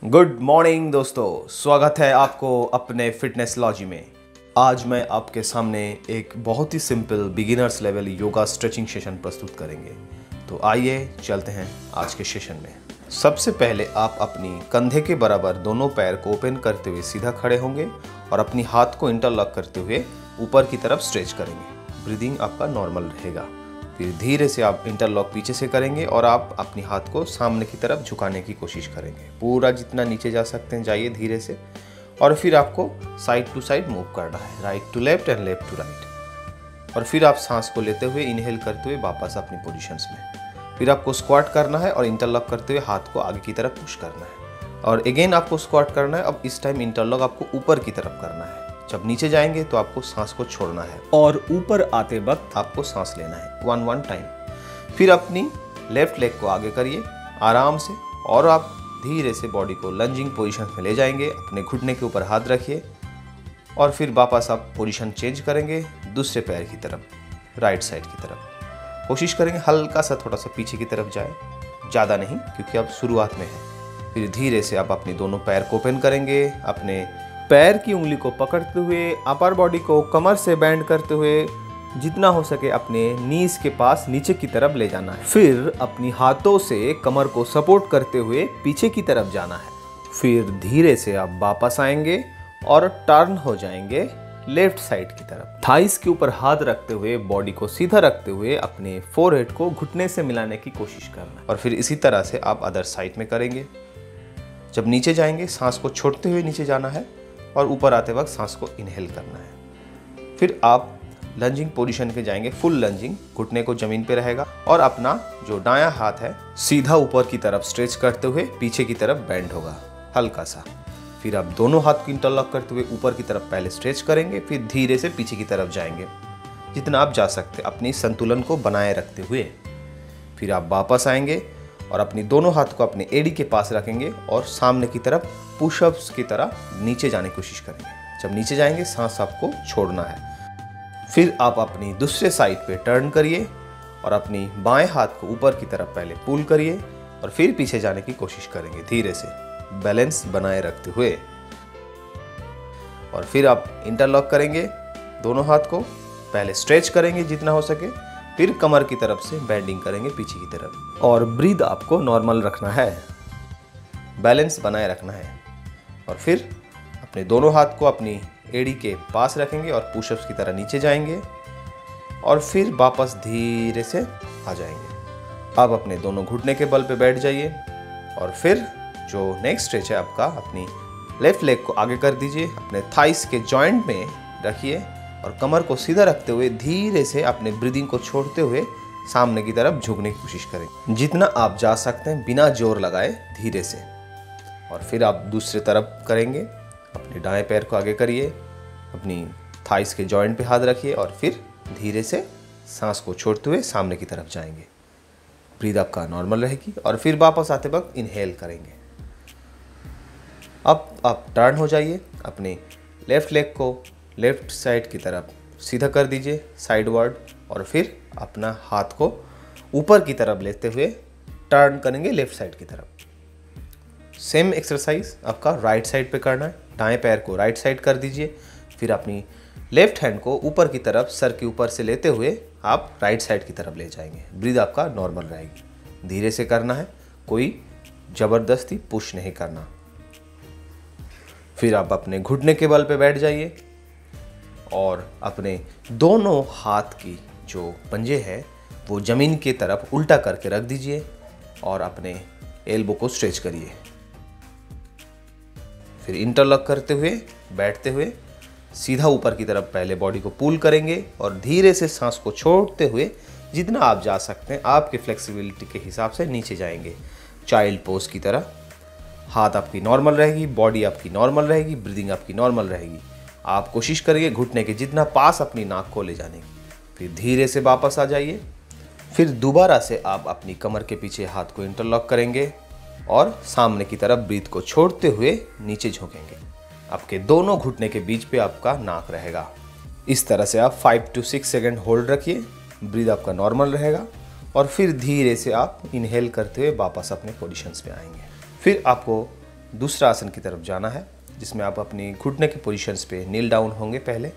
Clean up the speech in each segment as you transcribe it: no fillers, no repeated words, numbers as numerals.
Good morning दोस्तों, स्वागत है आपको अपने फिटनेस लॉजी में। आज मैं आपके सामने एक बहुत ही simple beginners level yoga stretching session प्रस्तुत करेंगे। तो आइए चलते हैं आज के सेशन में। सबसे पहले आप अपनी कंधे के बराबर दोनों पैर को ओपन करते हुए सीधा खड़े होंगे और अपनी हाथ को इंटरलॉक करते हुए ऊपर की तरफ स्ट्रेच करेंगे। ब्रीदिंग आपका नॉर्मल रहेगा। फिर धीरे से आप इंटरलॉक पीछे से करेंगे और आप अपनी हाथ को सामने की तरफ झुकाने की कोशिश करेंगे। पूरा जितना नीचे जा सकते हैं जाइए धीरे से। और फिर आपको साइड टू साइड मूव करना है, right to left and left to right. और फिर आप सांस को लेते हुए इनहेल करते हुए वापस अपनी पोजीशंस में। फिर आपको स्क्वाट करना है और इंटरलॉक करते हुए हाथ को आगे की तरफ पुश करना है। और अगेन आपको स्क्वाट करना है। अब इस टाइम इंटरलॉक आपको ऊपर की तरफ करना है। जब नीचे जाएंगे तो आपको सांस को छोड़ना है और ऊपर आते वक्त आपको सांस लेना है 1 टाइम। फिर अपनी लेफ्ट लेग को आगे करिए आराम से और आप धीरे से बॉडी को लंजिंग पोजीशन में ले जाएंगे। अपने घुटने के ऊपर हाथ रखिए और फिर वापस आप पोजीशन चेंज करेंगे दूसरे पैर की तरफ, राइट साइड की तरफ। कोशिश करेंगे हल्का सा थोड़ा सा पीछे की तरफ जाए, ज़्यादा नहीं क्योंकि आप शुरुआत में है। फिर धीरे से आप अपनी दोनों पैर को ओपन करेंगे। अपने पैर की उंगली को पकड़ते हुए अपर बॉडी को कमर से बैंड करते हुए जितना हो सके अपने नीज के पास नीचे की तरफ ले जाना है। फिर अपनी हाथों से कमर को सपोर्ट करते हुए पीछे की तरफ जाना है। फिर धीरे से आप वापस आएंगे और टर्न हो जाएंगे लेफ्ट साइड की तरफ। थाइस के ऊपर हाथ रखते हुए बॉडी को सीधा रखते हुए अपने फोरहेड को घुटने से मिलाने की कोशिश करना है। और फिर इसी तरह से आप अदर साइड में करेंगे। जब नीचे जाएंगे सांस को छोड़ते हुए नीचे जाना है और ऊपर आते वक्त सांस को इनहेल करना है। फिर आप लंजिंग पोजीशन पे जाएंगे, फुल लंजिंग, घुटने को जमीन पे रहेगा और अपना जो दायां हाथ है सीधा ऊपर की तरफ स्ट्रेच करते हुए पीछे की तरफ बेंड होगा हल्का सा। फिर आप दोनों हाथ को इंटरलॉक करते हुए ऊपर की तरफ पहले स्ट्रेच करेंगे, फिर धीरे से पीछे की तरफ जाएंगे जितना आप जा सकते अपनी संतुलन को बनाए रखते हुए। फिर आप वापस आएंगे और अपनी दोनों हाथ को अपने एड़ी के पास रखेंगे और सामने की तरफ पुशअप्स की तरह नीचे जाने की कोशिश करेंगे। जब नीचे जाएंगे सांस आपको छोड़ना है। फिर आप अपनी दूसरे साइड पे टर्न करिए और अपनी बाएं हाथ को ऊपर की तरफ पहले पुल करिए और फिर पीछे जाने की कोशिश करेंगे धीरे से बैलेंस बनाए रखते हुए। और फिर आप इंटरलॉक करेंगे दोनों हाथ को, पहले स्ट्रेच करेंगे जितना हो सके, फिर कमर की तरफ से बेंडिंग करेंगे पीछे की तरफ। और ब्रीद आपको नॉर्मल रखना है, बैलेंस बनाए रखना है। और फिर अपने दोनों हाथ को अपनी एड़ी के पास रखेंगे और पुशअप्स की तरह नीचे जाएंगे और फिर वापस धीरे से आ जाएंगे। अब अपने दोनों घुटने के बल पे बैठ जाइए और फिर जो नेक्स्ट स्ट्रेच है आपका, अपनी लेफ्ट लेग को आगे कर दीजिए, अपने थाइस के जॉइंट में रखिए और कमर को सीधा रखते हुए धीरे से अपने ब्रीदिंग को छोड़ते हुए सामने की तरफ झुकने की कोशिश करें जितना आप जा सकते हैं बिना जोर लगाए धीरे से। और फिर आप दूसरी तरफ करेंगे। अपने दाएं पैर को आगे करिए, अपनी थाइस के जॉइंट पे हाथ रखिए और फिर धीरे से सांस को छोड़ते हुए सामने की तरफ जाएंगे। ब्रीद आपका नॉर्मल रहेगी और फिर वापस आते वक्त इनहेल करेंगे। अब आप टर्न हो जाइए, अपने लेफ्ट लेग को लेफ्ट साइड की तरफ सीधा कर दीजिए साइडवर्ड और फिर अपना हाथ को ऊपर की तरफ लेते हुए टर्न करेंगे लेफ्ट साइड की तरफ। सेम एक्सरसाइज आपका राइट साइड पे करना है। दाएं पैर को राइट साइड कर दीजिए, फिर अपनी लेफ्ट हैंड को ऊपर की तरफ सर के ऊपर से लेते हुए आप राइट साइड की तरफ ले जाएंगे। ब्रीद आपका नॉर्मल रहेगी। धीरे से करना है, कोई ज़बरदस्ती पुश नहीं करना। फिर आप अपने घुटने के बल पे बैठ जाइए और अपने दोनों हाथ की जो पंजे है वो ज़मीन की तरफ उल्टा करके रख दीजिए और अपने एल्बो को स्ट्रेच करिए। फिर इंटरलॉक करते हुए बैठते हुए सीधा ऊपर की तरफ पहले बॉडी को पुल करेंगे और धीरे से सांस को छोड़ते हुए जितना आप जा सकते हैं आपके फ्लेक्सिबिलिटी के हिसाब से नीचे जाएंगे चाइल्ड पोज की तरह। हाथ आपकी नॉर्मल रहेगी, बॉडी आपकी नॉर्मल रहेगी, ब्रीदिंग आपकी नॉर्मल रहेगी। आप कोशिश करिए घुटने के जितना पास अपनी नाक को ले जाने की। फिर धीरे से वापस आ जाइए। फिर दोबारा से आप अपनी कमर के पीछे हाथ को इंटरलॉक करेंगे और सामने की तरफ ब्रीथ को छोड़ते हुए नीचे झुकेंगे। आपके दोनों घुटने के बीच पे आपका नाक रहेगा। इस तरह से आप 5 to 6 सेकेंड होल्ड रखिए, ब्रीथ आपका नॉर्मल रहेगा और फिर धीरे से आप इनहेल करते हुए वापस अपने पोजीशंस पे आएंगे। फिर आपको दूसरा आसन की तरफ जाना है, जिसमें आप अपनी घुटने की पोजीशंस पे नील डाउन होंगे पहले,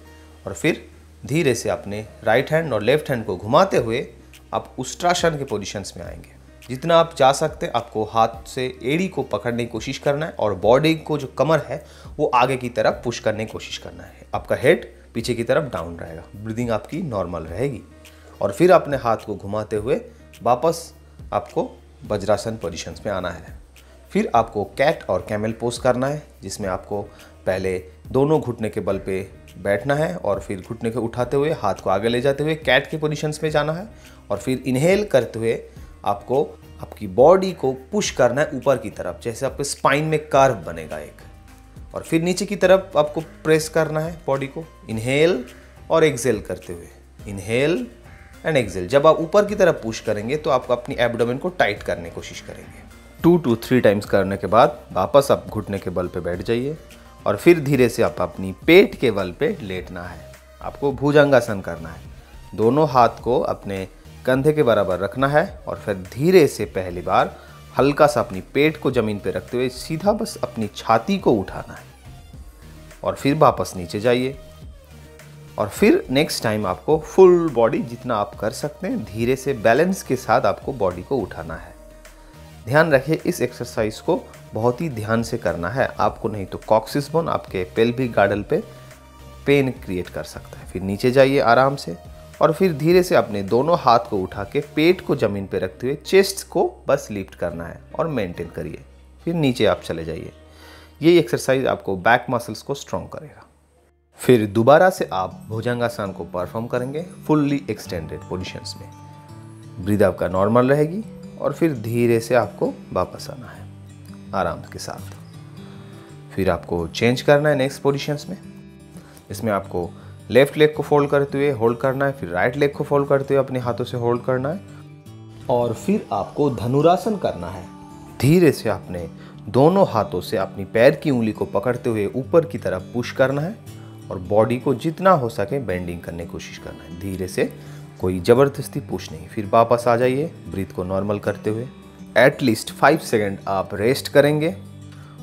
और फिर धीरे से अपने राइट हैंड और लेफ्ट हैंड को घुमाते हुए आप उष्ट्रासन के पोजीशंस में आएंगे। जितना आप जा सकते हैं आपको हाथ से एड़ी को पकड़ने की कोशिश करना है और बॉडी को जो कमर है वो आगे की तरफ पुश करने की कोशिश करना है। आपका हेड पीछे की तरफ डाउन रहेगा, ब्रीदिंग आपकी नॉर्मल रहेगी। और फिर अपने हाथ को घुमाते हुए वापस आपको वज्रासन पोजीशंस में आना है। फिर आपको कैट और कैमल पोज करना है, जिसमें आपको पहले दोनों घुटने के बल पे बैठना है और फिर घुटने को उठाते हुए हाथ को आगे ले जाते हुए कैट के पोजीशंस में जाना है। और फिर इनहेल करते हुए आपको आपकी बॉडी को पुश करना है ऊपर की तरफ, जैसे आपके स्पाइन में कर्व बनेगा एक। और फिर नीचे की तरफ आपको प्रेस करना है बॉडी को, इनहेल और एक्सेल करते हुए, इनहेल एंड एक्सेल। जब आप ऊपर की तरफ पुश करेंगे तो आप अपनी एब्डोमेन को टाइट करने की कोशिश करेंगे। 2 to 3 टाइम्स करने के बाद वापस आप घुटने के बल पे बैठ जाइए और फिर धीरे से आप अपनी पेट के बल पे लेटना है। आपको भुजंगासन करना है। दोनों हाथ को अपने कंधे के बराबर रखना है और फिर धीरे से पहली बार हल्का सा अपनी पेट को ज़मीन पे रखते हुए सीधा बस अपनी छाती को उठाना है और फिर वापस नीचे जाइए। और फिर नेक्स्ट टाइम आपको फुल बॉडी जितना आप कर सकते हैं धीरे से बैलेंस के साथ आपको बॉडी को उठाना है। ध्यान रखिए इस एक्सरसाइज को बहुत ही ध्यान से करना है आपको, नहीं तो कॉक्सिस बोन आपके पेल्विक गार्डल पे पेन क्रिएट कर सकता है। फिर नीचे जाइए आराम से और फिर धीरे से अपने दोनों हाथ को उठा के पेट को ज़मीन पे रखते हुए चेस्ट को बस लिफ्ट करना है और मेंटेन करिए। फिर नीचे आप चले जाइए। ये एक्सरसाइज आपको बैक मसल्स को स्ट्रॉन्ग करेगा। फिर दोबारा से आप भुजंगासन को परफॉर्म करेंगे फुल्ली एक्सटेंडेड पोजीशंस में। ब्रीद आपका नॉर्मल रहेगी और फिर धीरे से आपको वापस आना है आराम के साथ। फिर आपको चेंज करना है नेक्स्ट पोजीशंस में। इसमें आपको लेफ्ट लेग को फोल्ड करते हुए होल्ड करना है, फिर राइट लेग को फोल्ड करते हुए अपने हाथों से होल्ड करना है और फिर आपको धनुरासन करना है। धीरे से आपने दोनों हाथों से अपनी पैर की उंगली को पकड़ते हुए ऊपर की तरफ पुश करना है और बॉडी को जितना हो सके बेंडिंग करने की कोशिश करना है। धीरे से, कोई ज़बरदस्ती पुश नहीं। फिर वापस आ जाइए ब्रीथ को नॉर्मल करते हुए। एटलीस्ट 5 सेकेंड आप रेस्ट करेंगे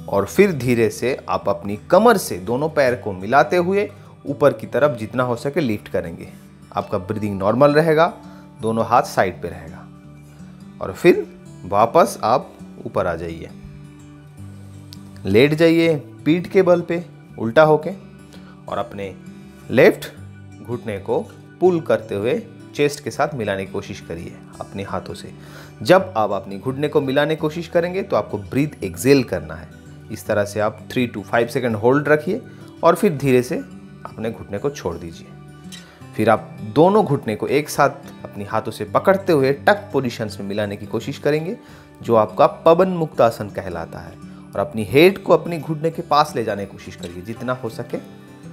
और फिर धीरे से आप अपनी कमर से दोनों पैर को मिलाते हुए ऊपर की तरफ जितना हो सके लिफ्ट करेंगे। आपका ब्रीदिंग नॉर्मल रहेगा, दोनों हाथ साइड पे रहेगा और फिर वापस आप ऊपर आ जाइए। लेट जाइए पीठ के बल पे उल्टा होके और अपने लेफ्ट घुटने को पुल करते हुए चेस्ट के साथ मिलाने की कोशिश करिए अपने हाथों से। जब आप अपनी घुटने को मिलाने की कोशिश करेंगे तो आपको ब्रीथ एक्सेल करना है। इस तरह से आप 3 to 5 सेकेंड होल्ड रखिए और फिर धीरे से अपने घुटने को छोड़ दीजिए। फिर आप दोनों घुटने को एक साथ अपनी हाथों से पकड़ते हुए टक पोजीशंस में मिलाने की कोशिश करेंगे, जो आपका पवन मुक्तासन कहलाता है। और अपनी हेड को अपनी घुटने के पास ले जाने की कोशिश करिए जितना हो सके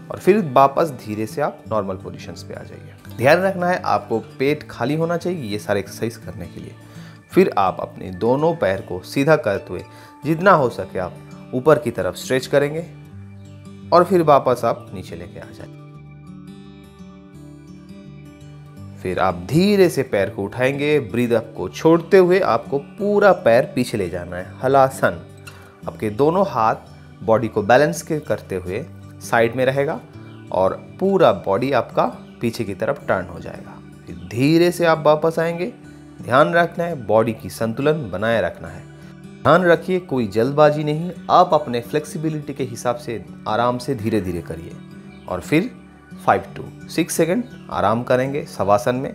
और फिर वापस धीरे से आप नॉर्मल पोजीशंस पे आ जाइए। ध्यान रखना है आपको पेट खाली होना चाहिए ये सारे एक्सरसाइज करने के लिए। फिर आप अपने दोनों पैर को सीधा करते हुए जितना हो सके आप ऊपर की तरफ स्ट्रेच करेंगे और फिर वापस आप नीचे लेके आ जाएंगे। फिर आप धीरे से पैर को उठाएंगे, ब्रीद अप को छोड़ते हुए आपको पूरा पैर पीछे ले जाना है, हलासन। आपके दोनों हाथ बॉडी को बैलेंस के करते हुए साइड में रहेगा और पूरा बॉडी आपका पीछे की तरफ टर्न हो जाएगा। फिर धीरे से आप वापस आएंगे। ध्यान रखना है बॉडी की संतुलन बनाए रखना है। ध्यान रखिए कोई जल्दबाजी नहीं, आप अपने फ्लेक्सिबिलिटी के हिसाब से आराम से धीरे धीरे करिए। और फिर 5 to 6 सेकेंड आराम करेंगे शवासन में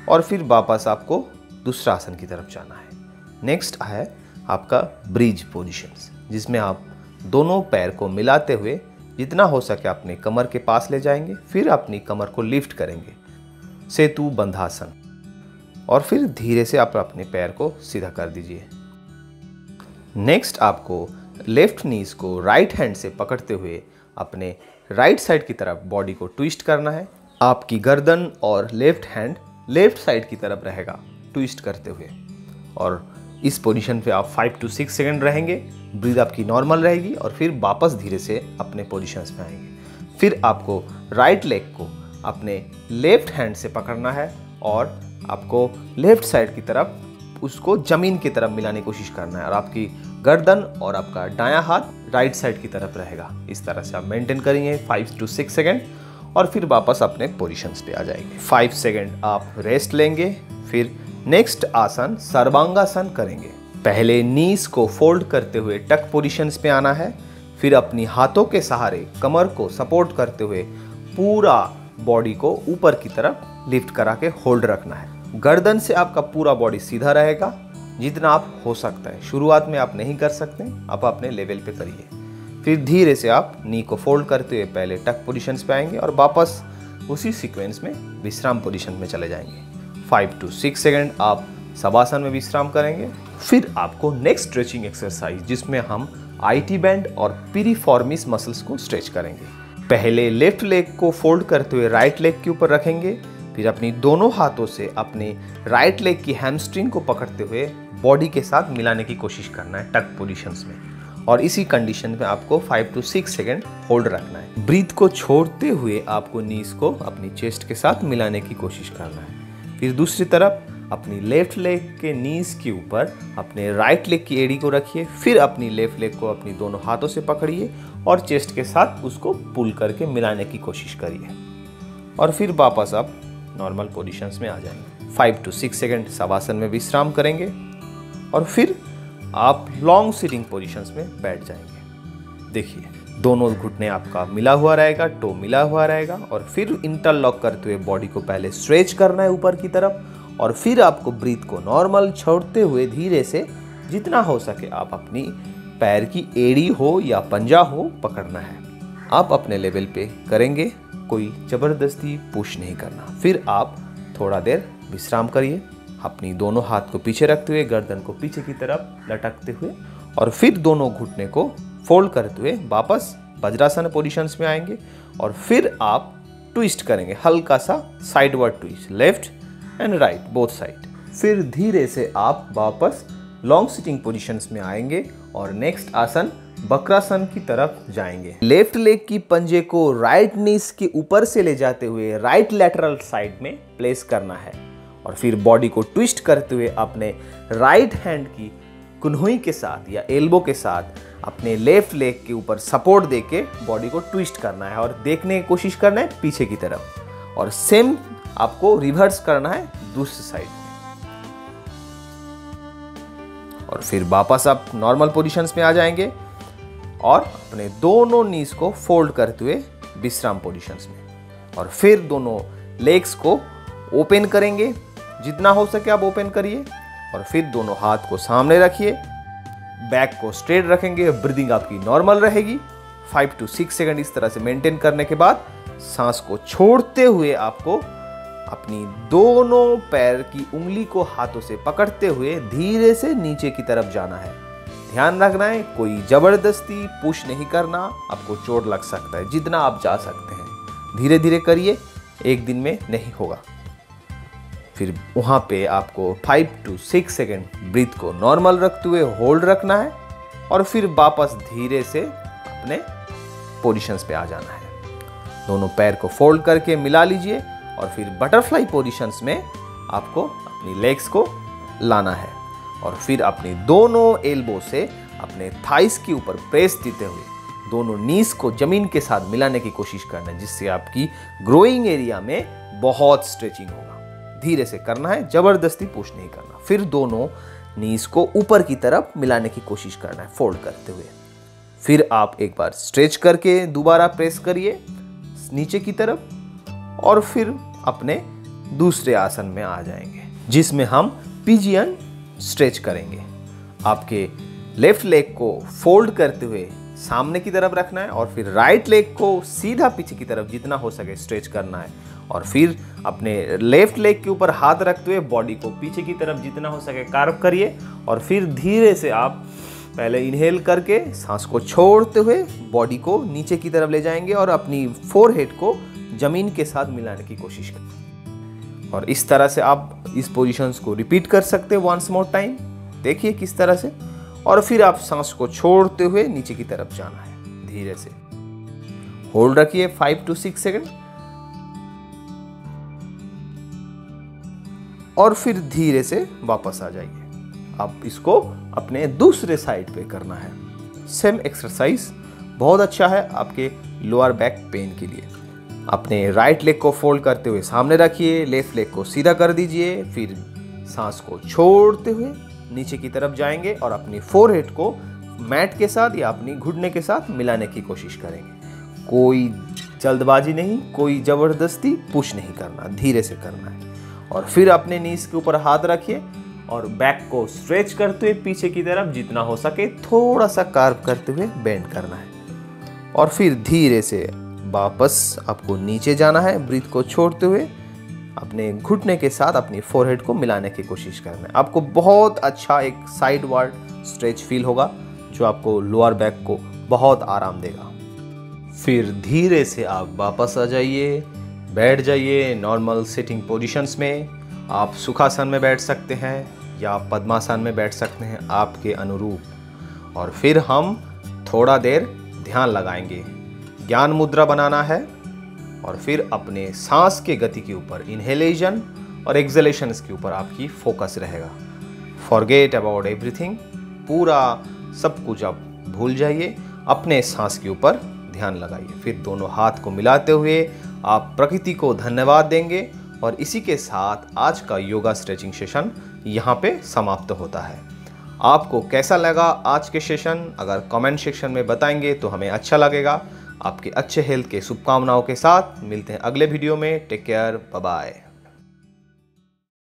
और फिर वापस आपको दूसरा आसन की तरफ जाना है। नेक्स्ट है आपका ब्रिज पोजीशंस, जिसमें आप दोनों पैर को मिलाते हुए जितना हो सके अपने कमर के पास ले जाएंगे। फिर अपनी कमर को लिफ्ट करेंगे, सेतु बंधासन, और फिर धीरे से आप अपने पैर को सीधा कर दीजिए। नेक्स्ट आपको लेफ्ट नीज को राइट हैंड से पकड़ते हुए अपने राइट साइड की तरफ बॉडी को ट्विस्ट करना है। आपकी गर्दन और लेफ्ट हैंड लेफ्ट साइड की तरफ रहेगा ट्विस्ट करते हुए, और इस पोजीशन पे आप 5 to 6 सेकेंड रहेंगे। ब्रीथ आपकी नॉर्मल रहेगी और फिर वापस धीरे से अपने पोजीशंस में आएंगे। फिर आपको राइट लेग को अपने लेफ्ट हैंड से पकड़ना है और आपको लेफ्ट साइड की तरफ उसको ज़मीन की तरफ मिलाने की कोशिश करना है और आपकी गर्दन और आपका दायां हाथ राइट साइड की तरफ रहेगा। इस तरह से आप मेंटेन करेंगे 5 to 6 सेकेंड और फिर वापस अपने पोजीशंस पे आ जाएंगे। 5 सेकेंड आप रेस्ट लेंगे। फिर नेक्स्ट आसन सर्वांगासन करेंगे। पहले नीज को फोल्ड करते हुए टक पोजीशंस पे आना है। फिर अपनी हाथों के सहारे कमर को सपोर्ट करते हुए पूरा बॉडी को ऊपर की तरफ लिफ्ट करा के होल्ड रखना है। गर्दन से आपका पूरा बॉडी सीधा रहेगा जितना आप हो सकता है। शुरुआत में आप नहीं कर सकते, आप अपने लेवल पे करिए। फिर धीरे से आप नी को फोल्ड करते हुए पहले टक पोजीशंस पे आएंगे और वापस उसी सीक्वेंस में विश्राम पोजीशन में चले जाएंगे। 5 to 6 सेकेंड आप शवासन में विश्राम करेंगे। फिर आपको नेक्स्ट स्ट्रेचिंग एक्सरसाइज जिसमें हम IT बैंड और पिरिफॉर्मिस मसल्स को स्ट्रेच करेंगे। पहले लेफ्ट लेग को फोल्ड करते हुए राइट लेग के ऊपर रखेंगे। फिर अपनी दोनों हाथों से अपने राइट लेग की हैमस्ट्रिंग को पकड़ते हुए बॉडी के साथ मिलाने की कोशिश करना है टक पोजीशंस में, और इसी कंडीशन में आपको 5 to 6 सेकेंड होल्ड रखना है। ब्रीथ को छोड़ते हुए आपको नीज को अपनी चेस्ट के साथ मिलाने की कोशिश करना है। फिर दूसरी तरफ अपनी लेफ्ट लेग के नीज के ऊपर अपने राइट लेग की एड़ी को रखिए। फिर अपनी लेफ्ट लेग को अपनी दोनों हाथों से पकड़िए और चेस्ट के साथ उसको पुल करके मिलाने की कोशिश करिए, और फिर वापस आप नॉर्मल पोजीशंस में आ जाएंगे। 5 to 6 सेकेंड शवासन में विश्राम करेंगे और फिर आप लॉन्ग सिटिंग पोजीशंस में बैठ जाएंगे। देखिए, दोनों घुटने आपका मिला हुआ रहेगा, टो मिला हुआ रहेगा, और फिर इंटरलॉक करते हुए बॉडी को पहले स्ट्रेच करना है ऊपर की तरफ, और फिर आपको ब्रीथ को नॉर्मल छोड़ते हुए धीरे से जितना हो सके आप अपनी पैर की एड़ी हो या पंजा हो पकड़ना है। आप अपने लेवल पे करेंगे, कोई जबरदस्ती पुश नहीं करना। फिर आप थोड़ा देर विश्राम करिए, अपनी दोनों हाथ को पीछे रखते हुए गर्दन को पीछे की तरफ लटकते हुए, और फिर दोनों घुटने को फोल्ड करते हुए वापस वज्रासन पोजीशंस में आएंगे, और फिर आप ट्विस्ट करेंगे, हल्का सा sideward twist, left and right both side. फिर धीरे से आप वापस लॉन्ग सिटिंग पोजीशंस में आएंगे और नेक्स्ट आसन वक्रासन की तरफ जाएंगे। लेफ्ट लेग की पंजे को राइट नीज के ऊपर से ले जाते हुए राइट लैटरल साइड में प्लेस करना है, और फिर बॉडी को ट्विस्ट करते हुए अपने राइट हैंड की कुन्हुई के साथ या एल्बो के साथ अपने लेफ्ट लेग के ऊपर सपोर्ट देके बॉडी को ट्विस्ट करना है और देखने की कोशिश करना है पीछे की तरफ, और सेम आपको रिवर्स करना है दूसरी साइड में, और फिर वापस आप नॉर्मल पोजीशंस में आ जाएंगे और अपने दोनों नीज को फोल्ड करते हुए विश्राम पोजीशंस में, और फिर दोनों लेग्स को ओपन करेंगे, जितना हो सके आप ओपन करिए, और फिर दोनों हाथ को सामने रखिए, बैक को स्ट्रेट रखेंगे, ब्रीदिंग आपकी नॉर्मल रहेगी। 5 to 6 सेकेंड इस तरह से मेंटेन करने के बाद सांस को छोड़ते हुए आपको अपनी दोनों पैर की उंगली को हाथों से पकड़ते हुए धीरे से नीचे की तरफ जाना है। ध्यान रखना है, कोई जबरदस्ती पुश नहीं करना, आपको चोट लग सकता है। जितना आप जा सकते हैं धीरे धीरे करिए, एक दिन में नहीं होगा। फिर वहाँ पे आपको 5 to 6 सेकेंड ब्रीथ को नॉर्मल रखते हुए होल्ड रखना है, और फिर वापस धीरे से अपने पोजीशंस पे आ जाना है। दोनों पैर को फोल्ड करके मिला लीजिए, और फिर बटरफ्लाई पोजीशंस में आपको अपनी लेग्स को लाना है, और फिर अपनी दोनों एल्बो से अपने थाइस के ऊपर प्रेस देते हुए दोनों नीज को जमीन के साथ मिलाने की कोशिश करना है, जिससे आपकी ग्रोइंग एरिया में बहुत स्ट्रेचिंग होगा। धीरे से करना है, जबरदस्ती पुश नहीं करना। फिर दोनों नीज को ऊपर की तरफ मिलाने की कोशिश करना है फोल्ड करते हुए। फिर आप एक बार स्ट्रेच करके दोबारा प्रेस करिए नीचे की तरफ, और फिर अपने दूसरे आसन में आ जाएंगे जिसमें हम पिजियन स्ट्रेच करेंगे। आपके लेफ्ट लेग को फोल्ड करते हुए सामने की तरफ रखना है, और फिर राइट लेग को सीधा पीछे की तरफ जितना हो सके स्ट्रेच करना है, और फिर अपने लेफ्ट लेग के ऊपर हाथ रखते हुए बॉडी को पीछे की तरफ जितना हो सके कार्व करिए, और फिर धीरे से आप पहले इनहेल करके सांस को छोड़ते हुए बॉडी को नीचे की तरफ ले जाएंगे और अपनी फोरहेड को जमीन के साथ मिलाने की कोशिश करें। और इस तरह से आप इस पोजीशंस को रिपीट कर सकते हैं वंस मोर टाइम। देखिए किस तरह से, और फिर आप सांस को छोड़ते हुए नीचे की तरफ जाना है धीरे से। होल्ड रखिए 5 to 6 सेकेंड, और फिर धीरे से वापस आ जाइए। आप इसको अपने दूसरे साइड पे करना है। सेम एक्सरसाइज बहुत अच्छा है आपके लोअर बैक पेन के लिए। अपने राइट लेग को फोल्ड करते हुए सामने रखिए, लेफ्ट लेग को सीधा कर दीजिए, फिर सांस को छोड़ते हुए नीचे की तरफ जाएंगे और अपनी फोरहेड को मैट के साथ या अपनी घुटने के साथ मिलाने की कोशिश करेंगे। कोई जल्दबाजी नहीं, कोई जबरदस्ती पुश नहीं करना, धीरे से करना है। और फिर अपने नीज के ऊपर हाथ रखिए और बैक को स्ट्रेच करते हुए पीछे की तरफ जितना हो सके थोड़ा सा कार्व करते हुए बेंड करना है। और फिर धीरे से वापस आपको नीचे जाना है, ब्रीथ को छोड़ते हुए अपने घुटने के साथ अपनी फोरहेड को मिलाने की कोशिश करना है। आपको बहुत अच्छा एक साइड वार्ड स्ट्रेच फील होगा जो आपको लोअर बैक को बहुत आराम देगा। फिर धीरे से आप वापस आ जाइए, बैठ जाइए नॉर्मल सिटिंग पोजीशंस में। आप सुखासन में बैठ सकते हैं या पद्मासन में बैठ सकते हैं आपके अनुरूप। और फिर हम थोड़ा देर ध्यान लगाएंगे, ज्ञान मुद्रा बनाना है। और फिर अपने सांस के गति के ऊपर इनहेलेशन और एक्सहेलेशन के ऊपर आपकी फोकस रहेगा। फॉरगेट अबाउट एवरीथिंग, पूरा सब कुछ आप भूल जाइए, अपने सांस के ऊपर ध्यान लगाइए। फिर दोनों हाथ को मिलाते हुए आप प्रकृति को धन्यवाद देंगे। और इसी के साथ आज का योगा स्ट्रेचिंग सेशन यहाँ पे समाप्त होता है। आपको कैसा लगा आज के सेशन, अगर कमेंट सेक्शन में बताएंगे तो हमें अच्छा लगेगा। आपके अच्छे हेल्थ के शुभकामनाओं के साथ मिलते हैं अगले वीडियो में। Take care, bye bye.